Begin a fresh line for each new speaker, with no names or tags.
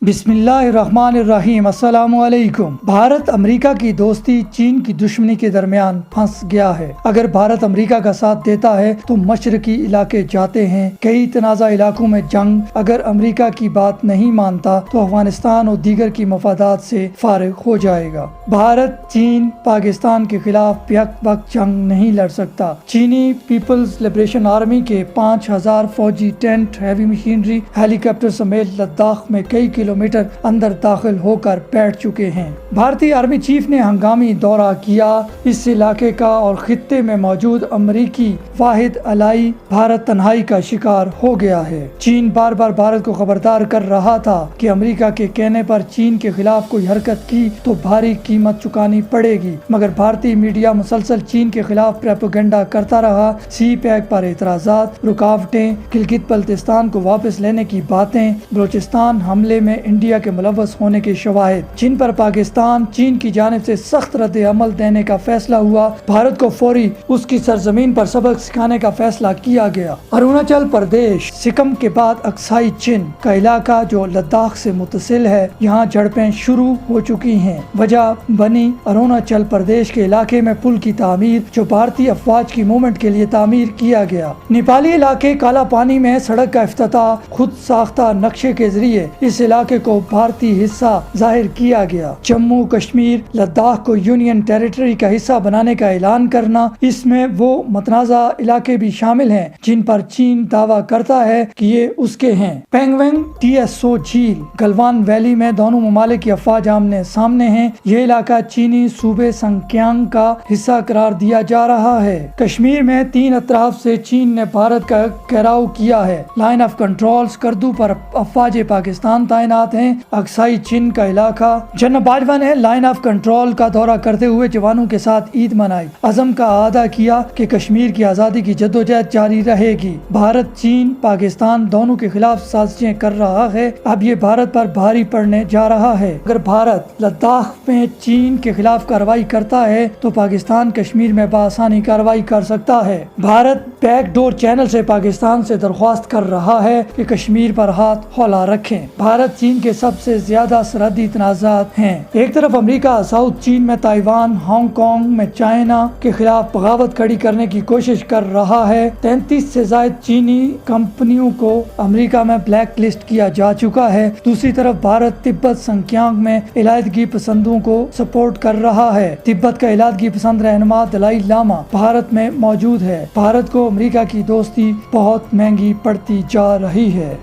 بسم اللہ الرحمن الرحیم۔ السلام علیکم۔ بھارت امریکہ کی دوستی چین کی دشمنی کے درمیان پھنس گیا ہے۔ اگر بھارت امریکہ کا ساتھ دیتا ہے تو مشرقی علاقے جاتے ہیں، کئی تنازع علاقوں میں جنگ۔ اگر امریکہ کی بات نہیں مانتا تو افغانستان اور دیگر کی مفادات سے فارغ ہو جائے گا۔ بھارت چین پاکستان کے خلاف یک وقت جنگ نہیں لڑ سکتا۔ چینی پیپلز لبریشن آرمی کے 5000 فوجی ٹینٹ، ہیوی مشینری، ہیلی کاپٹر سمیت لداخ میں کئی کلومیٹر اندر داخل ہو کر بیٹھ چکے ہیں۔ بھارتی آرمی چیف نے ہنگامی دورہ کیا۔ اس علاقے کا اور خطے میں موجود امریکی واحد الائی بھارت تنہائی کا شکار ہو گیا ہے۔ چین بار بار بھارت کو خبردار کر رہا تھا کہ امریکہ کے کہنے پر چین کے خلاف کوئی حرکت کی تو بھاری قیمت چکانی پڑے گی، مگر بھارتی میڈیا مسلسل چین کے خلاف پروپیگنڈا کرتا رہا۔ سی پیک پر اعتراضات، رکاوٹیں، گلگت بلتستان کو واپس لینے کی باتیں، بلوچستان حملے میں انڈیا کے ملوث ہونے کے شواہد، جن پر پاکستان چین کی جانب سے سخت رد عمل دینے کا فیصلہ ہوا۔ بھارت کو فوری اس کی سرزمین پر سبق سکھانے کا فیصلہ کیا گیا۔ اروناچل پردیش سکم کے بعد اکسائی چین کا علاقہ جو لداخ سے متصل ہے، یہاں جھڑپیں شروع ہو چکی ہیں۔ وجہ بنی اروناچل پردیش کے علاقے میں پل کی تعمیر، جو بھارتی افواج کی موومنٹ کے لیے تعمیر کیا گیا۔ نیپالی علاقے کالا پانی میں سڑک کا افتتاح، خود ساختہ نقشے کے ذریعے اس علاقے کو بھارتی حصہ ظاہر کیا گیا۔ جموں کشمیر لداخ کو یونین ٹیریٹری کا حصہ بنانے کا اعلان کرنا، اس میں وہ متنازع علاقے بھی شامل ہیں جن پر چین دعویٰ کرتا ہے کہ یہ اس کے ہیں۔ پینگونگ TSO جھیل، گلوان ویلی میں دونوں ممالک کی افواج آمنے سامنے ہیں۔ یہ علاقہ چینی صوبے سنکیانگ کا حصہ قرار دیا جا رہا ہے۔ کشمیر میں 3 اطراف سے چین نے بھارت کا گھیراؤ کیا ہے۔ لائن آف کنٹرول کردو پر افواج پاکستان تعینات ہیں۔ اکسائی چین کا علاقہ، جنرل باجوہ نے لائن آف کنٹرول کا دورہ کرتے ہوئے جوانوں کے ساتھ عید منائی، عزم کا اعادہ کیا کہ کشمیر کی آزادی کی جدوجہد جاری رہے گی۔ بھارت چین پاکستان دونوں کے خلاف سازشیں کر رہا ہے، اب یہ بھارت پر بھاری پڑنے جا رہا ہے۔ اگر بھارت لداخ میں چین کے خلاف کارروائی کرتا ہے تو پاکستان کشمیر میں بآسانی کارروائی کر سکتا ہے۔ بھارت بیک ڈور چینل سے پاکستان سے درخواست کر رہا ہے کہ کشمیر پر ہاتھ ہولہ رکھیں۔ بھارت چین کے سب سے زیادہ سرحدی تنازعات ہیں۔ ایک طرف امریکہ ساؤتھ چین میں تائیوان، ہانگ کانگ میں چائنا کے خلاف بغاوت کھڑی کرنے کی کوشش کر رہا ہے۔ 33 سے زائد چینی کمپنیوں کو امریکہ میں بلیک لسٹ کیا جا چکا ہے۔ دوسری طرف بھارت تبت سنکیانگ میں علیحدگی پسندوں کو سپورٹ کر رہا ہے۔ تبت کا علیحدگی پسند رہنما دلائی لاما بھارت میں موجود ہے۔ بھارت کو امریکہ کی دوستی بہت مہنگی پڑتی جا رہی ہے۔